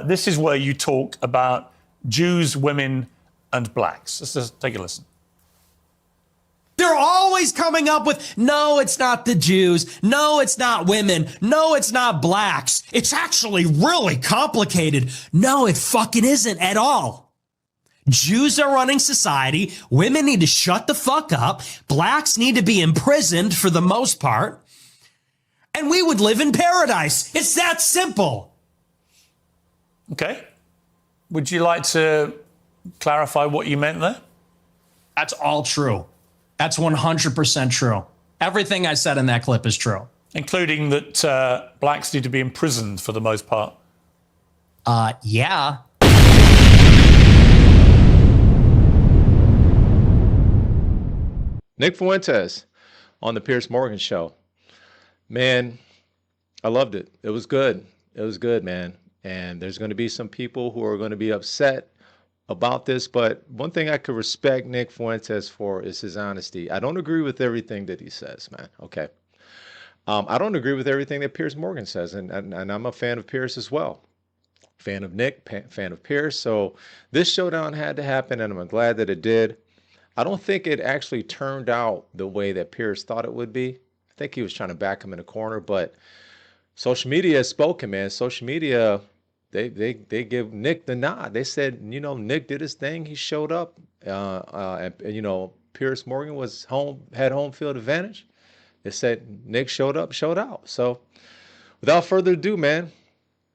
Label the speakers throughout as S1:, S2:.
S1: This is where you talk about Jews, women, and blacks. Let's just take a listen.
S2: They're always coming up with, no, it's not the Jews. No, it's not women. No, it's not blacks. It's actually really complicated. No, it fucking isn't at all. Jews are running society. Women need to shut the fuck up. Blacks need to be imprisoned for the most part. And we would live in paradise. It's that simple.
S1: Okay. Would you like to clarify what you meant there?
S2: That's all true. That's 100% true. Everything I said in that clip is true.
S1: Including that blacks need to be imprisoned for the most part.
S2: Yeah.
S3: Nick Fuentes on the Piers Morgan Show. Man, I loved it. It was good. It was good, man. And there's going to be some people who are going to be upset about this, but one thing I could respect Nick Fuentes for is his honesty. I don't agree with everything that he says, man. Okay. I don't agree with everything that Piers Morgan says, and I'm a fan of Piers as well. Fan of Nick, fan of Piers. So this showdown had to happen, and I'm glad that it did. I don't think it actually turned out the way that Piers thought it would be. I think he was trying to back him in a corner, but social media has spoken, man. Social media, they give Nick the nod. They said, you know, Nick did his thing. He showed up. And you know, Piers Morgan was had home field advantage. They said Nick showed up, showed out. So without further ado, man,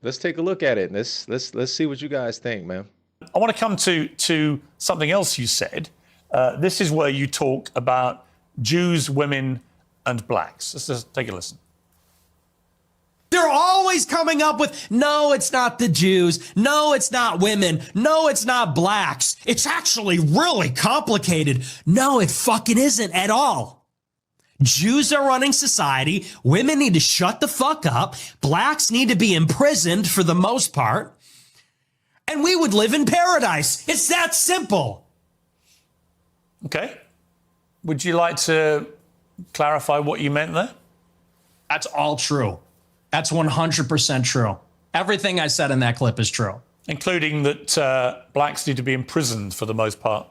S3: let's take a look at it. Let's see what you guys think, man.
S1: I want to come to something else you said. This is where you talk about Jews, women, and blacks. Let's just take a listen.
S2: They're always coming up with, no, it's not the Jews. No, it's not women. No, it's not blacks. It's actually really complicated. No, it fucking isn't at all. Jews are running society. Women need to shut the fuck up. Blacks need to be imprisoned for the most part. And we would live in paradise. It's that simple.
S1: Okay. Would you like to clarify what you meant there?
S2: That's all true. That's 100% true. Everything I said in that clip is true.
S1: Including that blacks need to be imprisoned for the most part.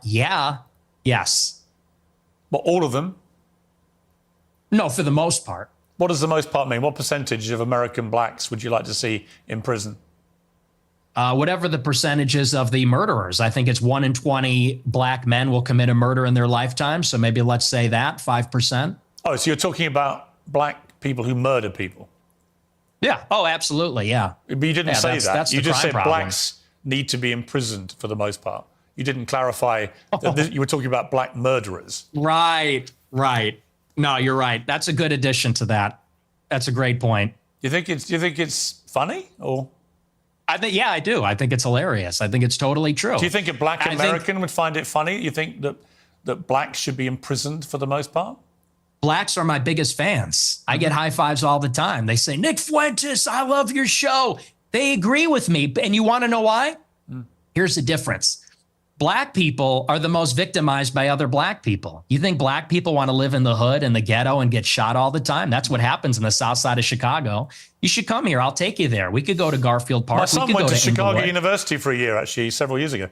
S2: Yeah. Yes.
S1: But all of them?
S2: No, for the most part.
S1: What does the most part mean? What percentage of American blacks would you like to see in prison?
S2: Whatever the percentages of the murderers. I think it's 1 in 20 black men will commit a murder in their lifetime. So maybe let's say that, 5%.
S1: Oh, so you're talking about black people who murder people?
S2: Yeah. Oh, absolutely. Yeah.
S1: But you didn't say that.
S2: That's
S1: you
S2: the
S1: just
S2: crime
S1: said
S2: problem.
S1: blacks need to be imprisoned for the most part. You didn't clarify that you were talking about black murderers.
S2: Right. No, you're right. That's a good addition to that. That's a great point.
S1: You think it's funny or?
S2: Yeah, I do. I think it's hilarious. I think it's totally true.
S1: Do you think a black American would find it funny? You think that blacks should be imprisoned for the most part?
S2: Blacks are my biggest fans. I get high fives all the time. They say, Nick Fuentes, I love your show. They agree with me. And you want to know why? Here's the difference. Black people are the most victimized by other black people. You think black people want to live in the hood and the ghetto and get shot all the time? That's what happens in the south side of Chicago. You should come here. I'll take you there. We could go to Garfield Park.
S1: My son went to Chicago University for a year, actually, several years ago.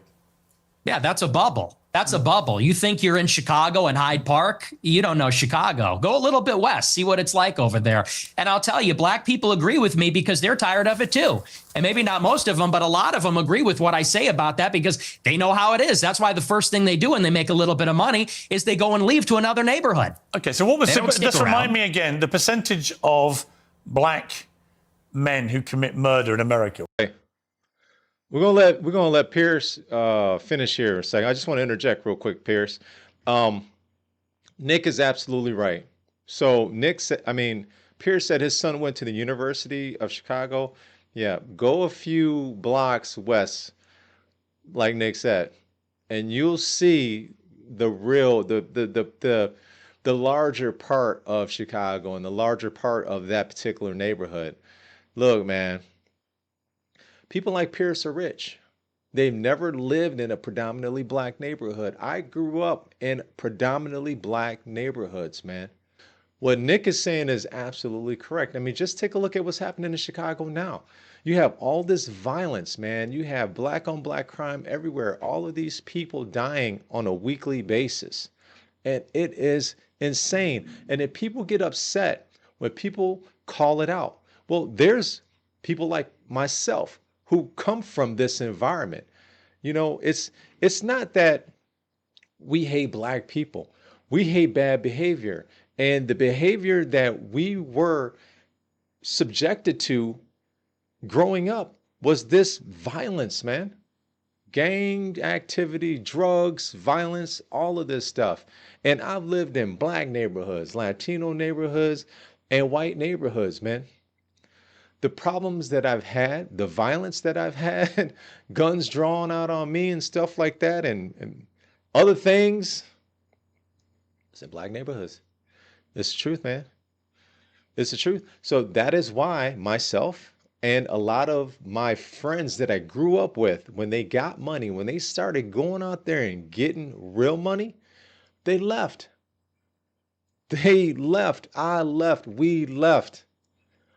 S2: Yeah, that's a bubble. That's a bubble. You think you're in Chicago and Hyde Park? You don't know Chicago. Go a little bit west, see what it's like over there. And I'll tell you, black people agree with me because they're tired of it too. And maybe not most of them, but a lot of them agree with what I say about that because they know how it is. That's why the first thing they do when they make a little bit of money is they go and leave to another neighborhood.
S1: Okay, so what was just remind me again, the percentage of black men who commit murder in America?
S3: Okay. We're gonna let Piers finish here in a second. I just want to interject real quick, Piers. Nick is absolutely right. So Nick said, Piers said his son went to the University of Chicago. Yeah, go a few blocks west, like Nick said, and you'll see the larger part of Chicago and the larger part of that particular neighborhood. Look, man. People like Piers are rich. They've never lived in a predominantly black neighborhood. I grew up in predominantly black neighborhoods, man. What Nick is saying is absolutely correct. I mean, just take a look at what's happening in Chicago now. You have all this violence, man. You have black on black crime everywhere. All of these people dying on a weekly basis. And it is insane. And if people get upset when people call it out, well, there's people like myself who come from this environment. You know, it's not that we hate black people. We hate bad behavior. And the behavior that we were subjected to growing up was this violence, man. Gang activity, drugs, violence, all of this stuff. And I've lived in black neighborhoods, Latino neighborhoods, and white neighborhoods, man. The problems that I've had, the violence that I've had, guns drawn out on me and stuff like that, and other things, it's in black neighborhoods. It's the truth, man. It's the truth. So that is why myself and a lot of my friends that I grew up with, when they got money, when they started going out there and getting real money, they left. They left. I left. We left.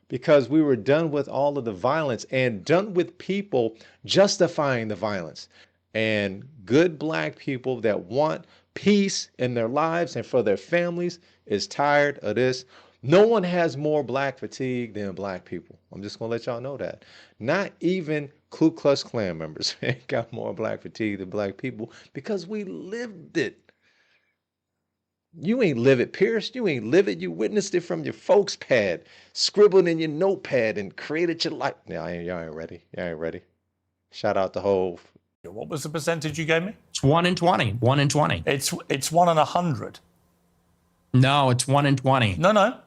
S3: Because we were done with all of the violence and done with people justifying the violence. And good black people that want peace in their lives and for their families is tired of this. No one has more black fatigue than black people. I'm just going to let y'all know that. Not even Ku Klux Klan members got more black fatigue than black people because we lived it. You ain't live it, Pierce. You ain't live it. You witnessed it from your folks' pad, scribbled in your notepad and created your life. Y'all ain't ready. Y'all ain't ready. Shout out to Hove.
S1: What was the percentage you gave me?
S2: It's 1 in 20. 1 in 20.
S1: It's 1 in 100.
S2: No, it's 1 in 20.
S1: No.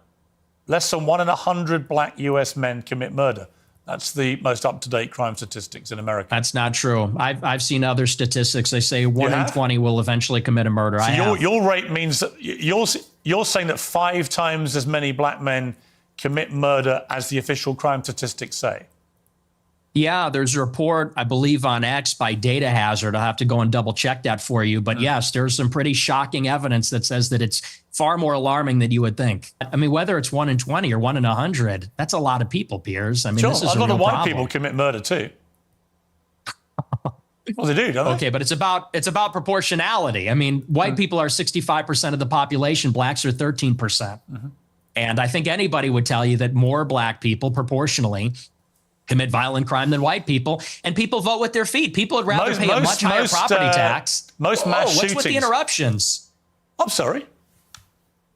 S1: Less than 1 in 100 black US men commit murder. That's the most up-to-date crime statistics in America.
S2: That's not true. I've seen other statistics. They say 1 in 20 will eventually commit a murder.
S1: So your rate means that you're saying that 5 times as many black men commit murder as the official crime statistics say.
S2: Yeah, there's a report, I believe, on X by Data Hazard. I'll have to go and double check that for you. But yes, there's some pretty shocking evidence that says that it's far more alarming than you would think. I mean, whether it's 1 in 20 or 1 in 100, that's a lot of people, Piers. I mean,
S1: sure,
S2: this is
S1: a lot of white
S2: problem.
S1: people commit murder too. Well, they do, don't they?
S2: Okay, but it's about proportionality. I mean, white people are 65% of the population. Blacks are 13%. And I think anybody would tell you that more black people proportionally commit violent crime than white people, and people vote with their feet. People would rather pay a much higher property tax.
S1: Most mass shootings.
S2: What's with the interruptions?
S1: I'm sorry.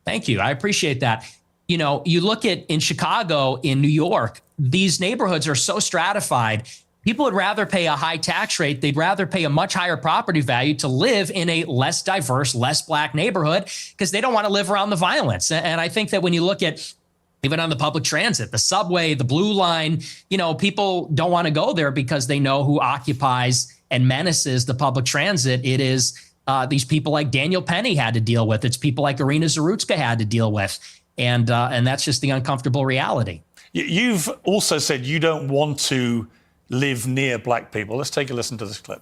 S2: Thank you. I appreciate that. You know, you look at in Chicago, in New York, these neighborhoods are so stratified. People would rather pay a high tax rate. They'd rather pay a much higher property value to live in a less diverse, less black neighborhood because they don't want to live around the violence. And I think that when you look at even on the public transit, the subway, the blue line, you know, people don't want to go there because they know who occupies and menaces the public transit. It is these people like Daniel Penny had to deal with. It's people like Irina Zarutska had to deal with. And that's just the uncomfortable reality.
S1: You've also said you don't want to live near black people. Let's take a listen to this clip.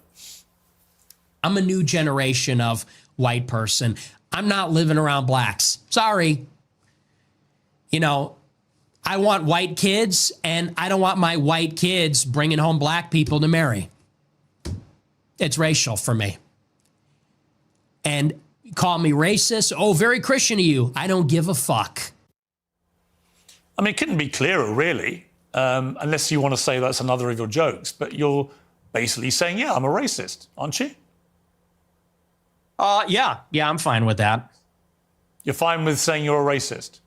S2: I'm a new generation of white person. I'm not living around blacks. Sorry. You know, I want white kids, and I don't want my white kids bringing home black people to marry. It's racial for me. And call me racist. Oh, very Christian of you. I don't give a fuck.
S1: I mean, it couldn't be clearer, really, unless you want to say that's another of your jokes. But you're basically saying, yeah, I'm a racist, aren't you?
S2: Yeah, I'm fine with that.
S1: You're fine with saying you're a racist?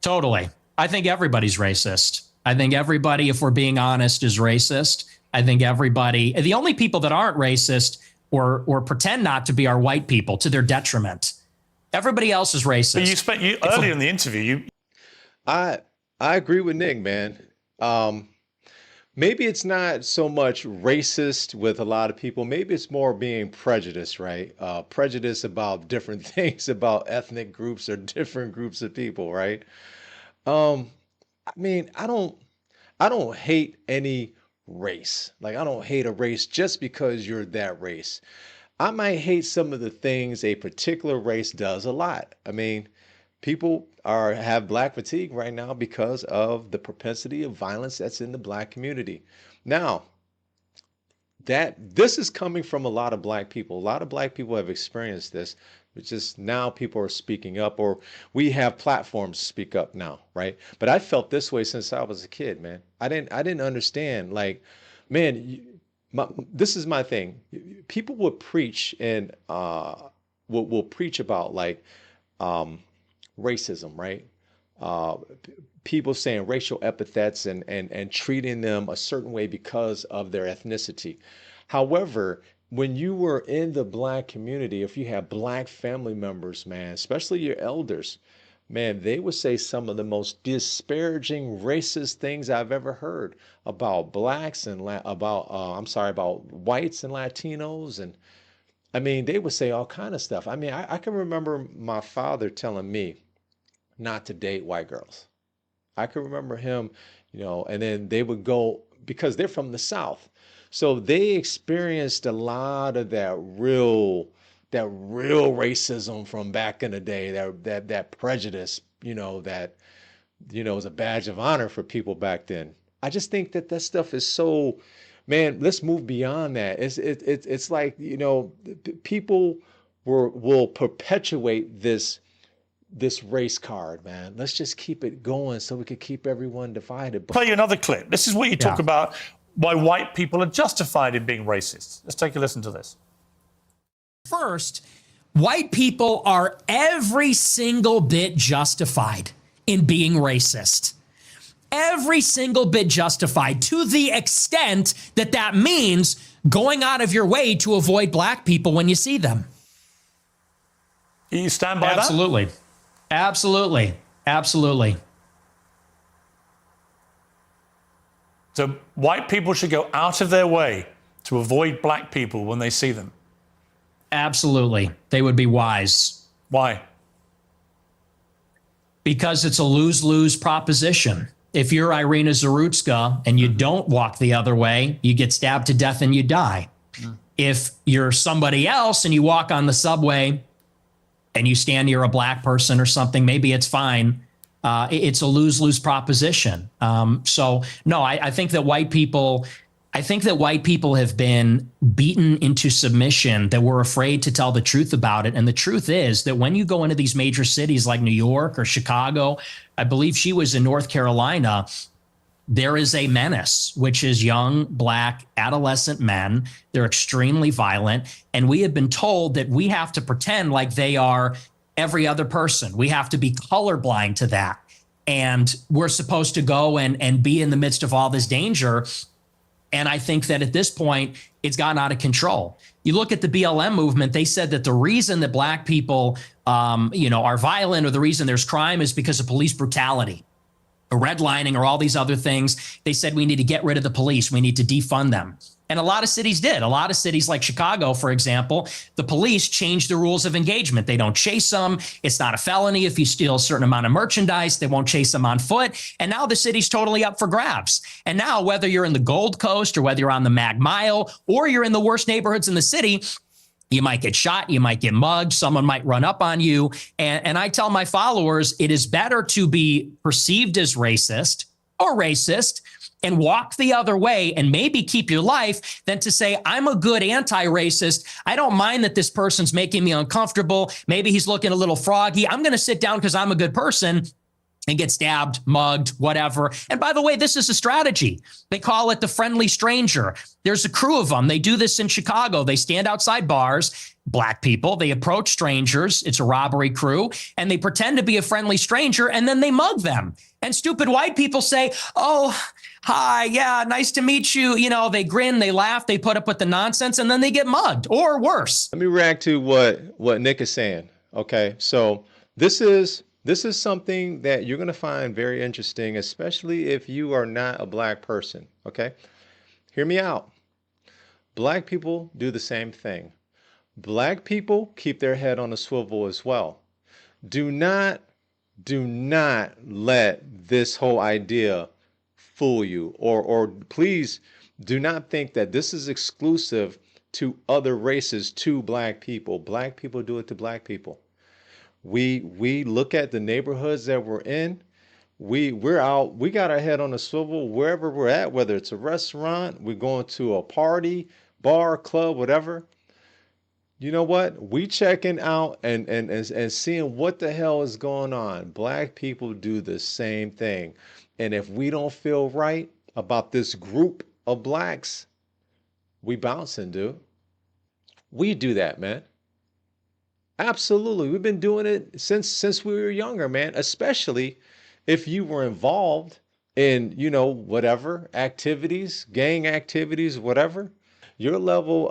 S2: Totally. I think everybody's racist. I think everybody, if we're being honest, is racist. I think everybody, the only people that aren't racist or pretend not to be are white people to their detriment. Everybody else is racist.
S1: But earlier in the interview,
S3: I agree with Nick, man. Maybe it's not so much racist with a lot of people. Maybe it's more being prejudiced, right? Prejudice about different things, about ethnic groups or different groups of people, right? I mean, I don't hate any race. Like, I don't hate a race just because you're that race. I might hate some of the things a particular race does a lot. I mean, people have black fatigue right now because of the propensity of violence that's in the black community. Now, that this is coming from a lot of black people. A lot of black people have experienced this. It's just now people are speaking up, or we have platforms to speak up now, right? But I felt this way since I was a kid, man. I didn't understand. Like, man, this is my thing. People will preach and will preach about like racism, right? People saying racial epithets and treating them a certain way because of their ethnicity. However, when you were in the black community, if you have black family members, man, especially your elders, man, they would say some of the most disparaging racist things I've ever heard about blacks and about whites and Latinos. And I mean, they would say all kind of stuff. I mean, I can remember my father telling me not to date white girls. I can remember him, and then they would go, because they're from the South. So they experienced a lot of that real racism from back in the day, that prejudice, that, was a badge of honor for people back then. I just think that stuff is so, man, let's move beyond that. It's like, people will perpetuate this race card, man. Let's just keep it going so we could keep everyone divided.
S1: Play you another clip. This is where you talk about why white people are justified in being racist. Let's take a listen to this.
S2: First, white people are every single bit justified in being racist. Every single bit justified, to the extent that means going out of your way to avoid black people when you see them.
S1: You stand by that?
S2: Absolutely. Absolutely. Absolutely.
S1: So white people should go out of their way to avoid black people when they see them?
S2: Absolutely. They would be wise.
S1: Why?
S2: Because it's a lose-lose proposition. If you're Irina Zarutska and you don't walk the other way, you get stabbed to death and you die. If you're somebody else and you walk on the subway and you stand near a black person or something, maybe it's fine. It's a lose-lose proposition. So no, I think that white people have been beaten into submission, that we're afraid to tell the truth about it. And the truth is that when you go into these major cities like New York or Chicago, I believe she was in North Carolina, there is a menace, which is young, black, adolescent men. They're extremely violent. And we have been told that we have to pretend like they are every other person. We have to be colorblind to that. And we're supposed to go and be in the midst of all this danger. And I think that at this point, it's gotten out of control. You look at the BLM movement, they said that the reason that black people, are violent, or the reason there's crime, is because of police brutality, or redlining, or all these other things. They said we need to get rid of the police. We need to defund them. And a lot of cities did. A lot of cities like Chicago, for example, the police changed the rules of engagement. They don't chase them. It's not a felony if you steal a certain amount of merchandise. They won't chase them on foot. And now the city's totally up for grabs. And now whether you're in the Gold Coast or whether you're on the Mag Mile or you're in the worst neighborhoods in the city, you might get shot, you might get mugged, someone might run up on you. And I tell my followers, it is better to be perceived as racist or racist and walk the other way and maybe keep your life than to say, I'm a good anti-racist. I don't mind that this person's making me uncomfortable. Maybe he's looking a little froggy. I'm going to sit down because I'm a good person and get stabbed, mugged, whatever. And by the way, this is a strategy. They call it the friendly stranger. There's a crew of them. They do this in Chicago. They stand outside bars, black people. They approach strangers. It's a robbery crew. And they pretend to be a friendly stranger, and then they mug them. And stupid white people say, oh, hi, yeah, nice to meet you. They grin, they laugh, they put up with the nonsense, and then they get mugged, or worse.
S3: Let me react to what Nick is saying. Okay, so this is something that you're going to find very interesting, especially if you are not a black person. Okay, hear me out. Black people do the same thing. Black people keep their head on a swivel as well. Do not let this whole idea fool you, or please do not think that this is exclusive to other races, to black people. Black people do it to black people. We look at the neighborhoods that we're in. We're out. We got our head on a swivel wherever we're at, whether it's a restaurant, we're going to a party, bar, club, whatever. You know what? We checking out and seeing what the hell is going on. Black people do the same thing. And if we don't feel right about this group of blacks, we bouncing, dude. We do that, man. Absolutely. We've been doing it since we were younger, man, especially if you were involved in, whatever activities, gang activities, whatever. Your level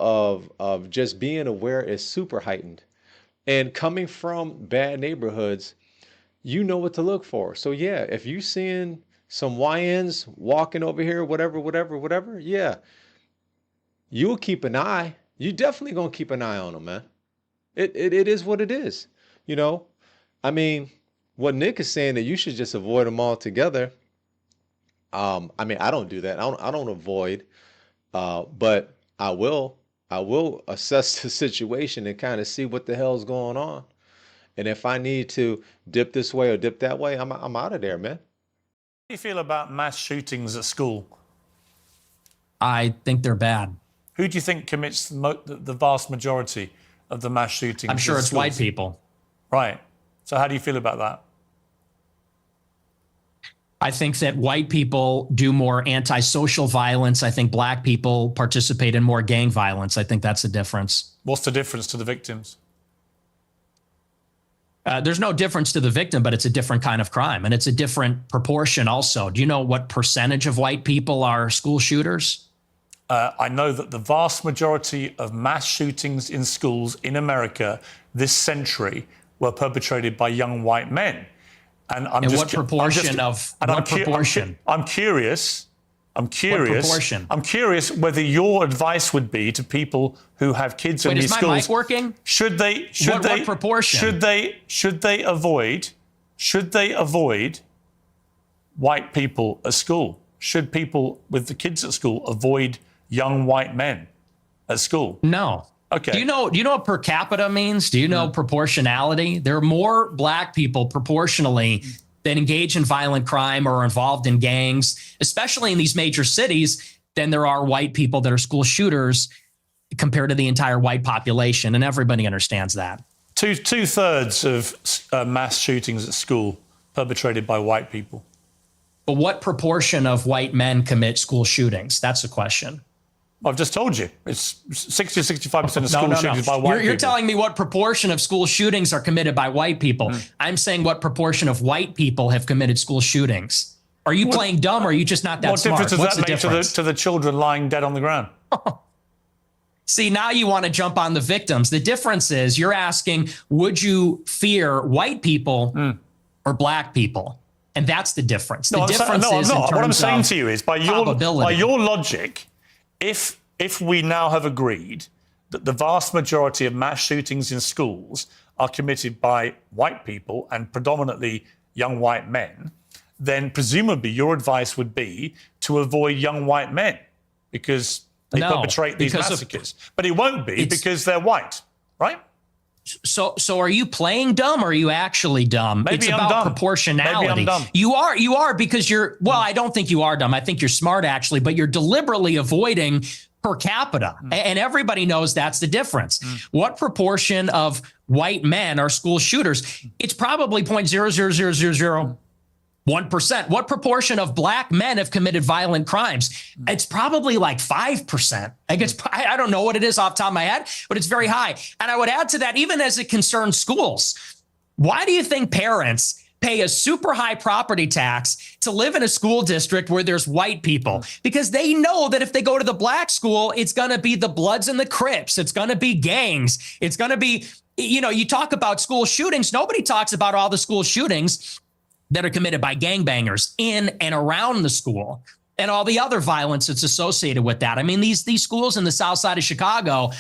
S3: of just being aware is super heightened. And coming from bad neighborhoods, you know what to look for. So yeah, if you're seeing some YNs walking over here, whatever, yeah, you'll keep an eye. You definitely gonna keep an eye on them, man. It is what it is. I mean, what Nick is saying that you should just avoid them altogether. I mean, I don't do that. I don't avoid, but I will assess the situation and kind of see what the hell's going on. And if I need to dip this way or dip that way, I'm out of there, man.
S1: How do you feel about mass shootings at school?
S2: I think they're bad.
S1: Who do you think commits the vast majority of the mass shootings?
S2: I'm sure it's
S1: schools?
S2: white people.
S1: Right. So how do you feel about that?
S2: I think that white people do more antisocial violence. I think black people participate in more gang violence. I think that's the difference.
S1: What's the difference to the victims?
S2: There's no difference to the victim, but it's a different kind of crime. And it's a different proportion also. Do you know what percentage of white people are school shooters?
S1: I know that the vast majority of mass shootings in schools in America this century were perpetrated by young white men. And I'm just
S2: what proportion
S1: I'm curious. What proportion? I'm curious whether your advice would be to people who have kids in these schools.
S2: Wait, is my mic working?
S1: What proportion? Should they avoid white people at school? Should people with the kids at school avoid young white men at school?
S2: No.
S1: Okay.
S2: Do you know what per capita means? Do you know proportionality? There are more black people proportionally that engage in violent crime or are involved in gangs, especially in these major cities, than there are white people that are school shooters compared to the entire white population. And everybody understands that.
S1: Two-thirds of mass shootings at school perpetrated by white people.
S2: But what proportion of white men commit school shootings? That's the question.
S1: I've just told you. It's 60 to 65% of school shootings by white people.
S2: You're telling me what proportion of school shootings are committed by white people. I'm saying what proportion of white people have committed school shootings. Are you playing dumb or are you just not that smart?
S1: What difference does that make to the children lying dead on the ground?
S2: See, now you want to jump on the victims. The difference is you're asking, would you fear white people or black people? And that's the difference. The difference is in terms
S1: what I'm saying to you is by your logic, if we now have agreed that the vast majority of mass shootings in schools are committed by white people and predominantly young white men, then presumably your advice would be to avoid young white men because they perpetrate these massacres. But it won't be because they're white, right?
S2: So are you playing dumb or are you actually dumb?
S1: Maybe
S2: it's
S1: I'm
S2: about
S1: dumb.
S2: proportionality.
S1: Maybe I'm dumb.
S2: You are because I don't think you are dumb. I think you're smart actually, but you're deliberately avoiding per capita. And everybody knows that's the difference. What proportion of white men are school shooters? It's probably 0.00001%. What proportion of black men have committed violent crimes? It's probably like 5%. I don't know what it is off the top of my head, but it's very high. And I would add to that, even as it concerns schools, why do you think parents pay a super high property tax to live in a school district where there's white people? Because they know that if they go to the black school, it's going to be the Bloods and the Crips. It's going to be gangs. It's going to be, you talk about school shootings. Nobody talks about all the school shootings that are committed by gangbangers in and around the school and all the other violence that's associated with that. I mean, these schools in the south side of Chicago,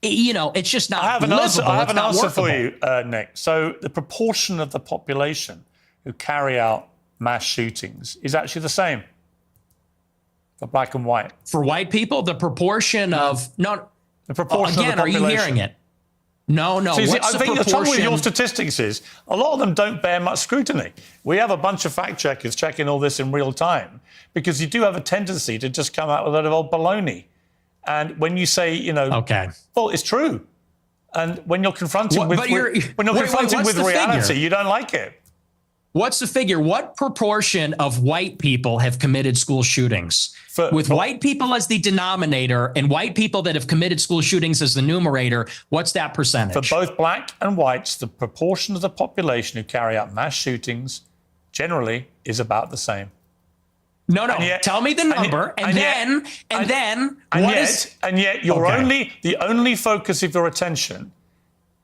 S2: it's just not livable.
S1: I have an answer for you, Nick. So the proportion of the population who carry out mass shootings is actually the same for black and white.
S2: For white people, the proportion of... No,
S1: the proportion
S2: again,
S1: of the population.
S2: are you hearing it? No.
S1: See,
S2: What's
S1: I
S2: the
S1: think the trouble with
S2: proportion?
S1: your statistics is a lot of them don't bear much scrutiny. We have a bunch of fact checkers checking all this in real time because you do have a tendency to just come out with a lot of old baloney. And when you say,
S2: Okay.
S1: well, it's true. And when you're confronted
S2: What-
S1: with
S2: but you're-
S1: when you're
S2: wait,
S1: confronted
S2: what's
S1: with
S2: the
S1: reality,
S2: figure?
S1: you don't like it.
S2: What's the figure? What proportion of white people have committed school shootings? With white people as the denominator and white people that have committed school shootings as the numerator, what's that percentage?
S1: For both black and whites, the proportion of the population who carry out mass shootings generally is about the same.
S2: No. Tell me the number, and then
S1: the only focus of your attention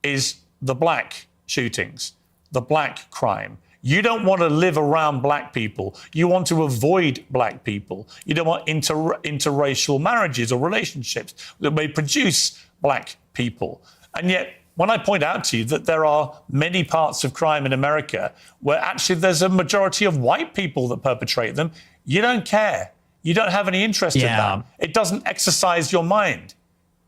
S1: is the black shootings, the black crime. You don't want to live around black people. You want to avoid black people. You don't want interracial marriages or relationships that may produce black people. And yet, when I point out to you that there are many parts of crime in America where actually there's a majority of white people that perpetrate them, you don't care. You don't have any interest in that. It doesn't exercise your mind.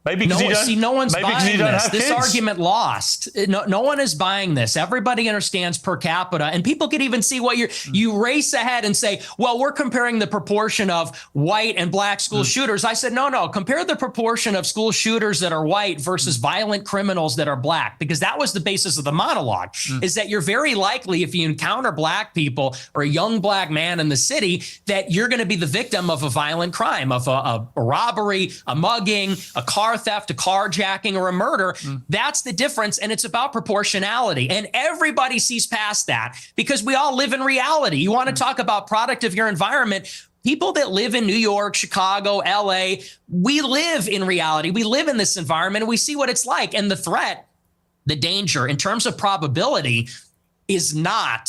S1: Maybe because
S2: no one's buying this. This
S1: kids.
S2: argument lost. No one is buying this. Everybody understands per capita, and people can even see what you race ahead and say, well, we're comparing the proportion of white and black school shooters. I said, no, compare the proportion of school shooters that are white versus violent criminals that are black, because that was the basis of the monologue, is that you're very likely, if you encounter black people or a young black man in the city, that you're going to be the victim of a violent crime, of a robbery, a mugging, a car theft, a carjacking, or a murder. That's the difference, and it's about proportionality. And everybody sees past that because we all live in reality. You want to talk about product of your environment. People that live in New York, Chicago, LA, we live in reality. We live in this environment, and we see what it's like. And the threat, the danger, in terms of probability, it's not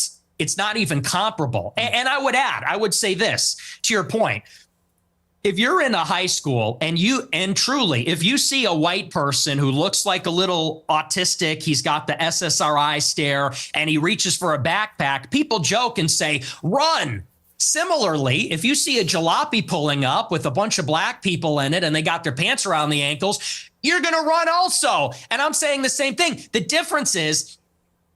S2: even comparable. And I would say this, to your point. If you're in a high school and truly, if you see a white person who looks like a little autistic, he's got the SSRI stare and he reaches for a backpack, people joke and say, run. Similarly, if you see a jalopy pulling up with a bunch of black people in it and they got their pants around the ankles, you're going to run also. And I'm saying the same thing. The difference is,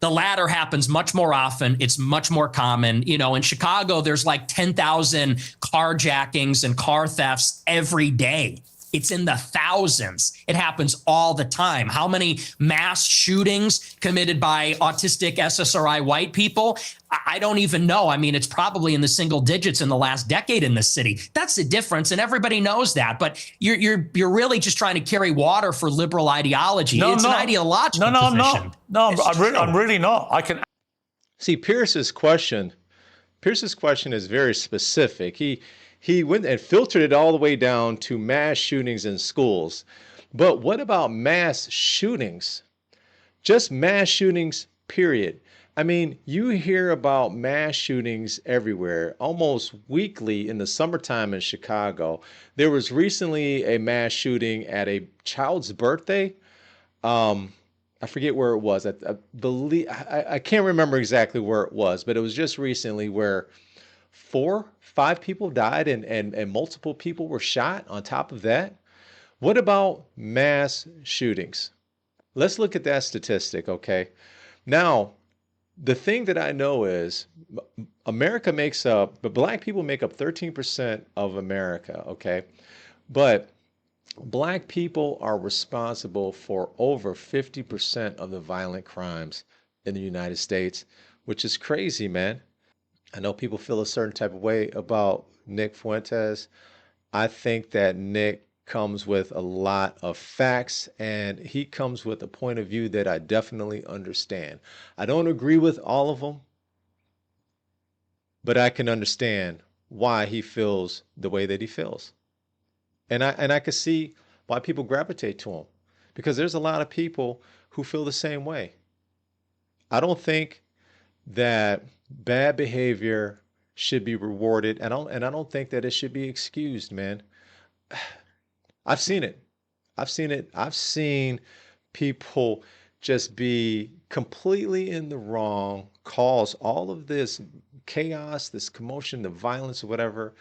S2: the latter happens much more often. It's much more common. In Chicago, there's like 10,000 carjackings and car thefts every day. It's in the thousands. It happens all the time. How many mass shootings committed by autistic SSRI white people? I don't even know. I mean, it's probably in the single digits in the last decade in this city. That's the difference, and everybody knows that. But you're really just trying to carry water for liberal ideology. It's an ideological position.
S1: I'm really not. I can
S3: see Pierce's question. Pierce's question is very specific. He went and filtered it all the way down to mass shootings in schools. But what about mass shootings? Just mass shootings, period. I mean, you hear about mass shootings everywhere, almost weekly in the summertime in Chicago. There was recently a mass shooting at a child's birthday. I forget where it was. I believe I can't remember exactly where it was, but it was just recently where 5 people died and multiple people were shot on top of that. What about mass shootings? Let's look at that statistic, okay? Now, the thing that I know is black people make up 13% of America, okay? But black people are responsible for over 50% of the violent crimes in the United States, which is crazy, man. I know people feel a certain type of way about Nick Fuentes. I think that Nick comes with a lot of facts, and he comes with a point of view that I definitely understand. I don't agree with all of them, but I can understand why he feels the way that he feels. And I can see why people gravitate to him, because there's a lot of people who feel the same way. I don't think that bad behavior should be rewarded, and I don't think that it should be excused, man. I've seen it. I've seen people just be completely in the wrong, cause all of this chaos, this commotion, the violence, or whatever.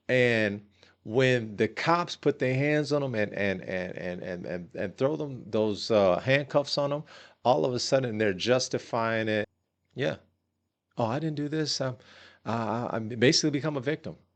S3: And when the cops put their hands on them and throw them those handcuffs on them, all of a sudden they're justifying it. Yeah. Oh, I didn't do this. I'm basically become a victim.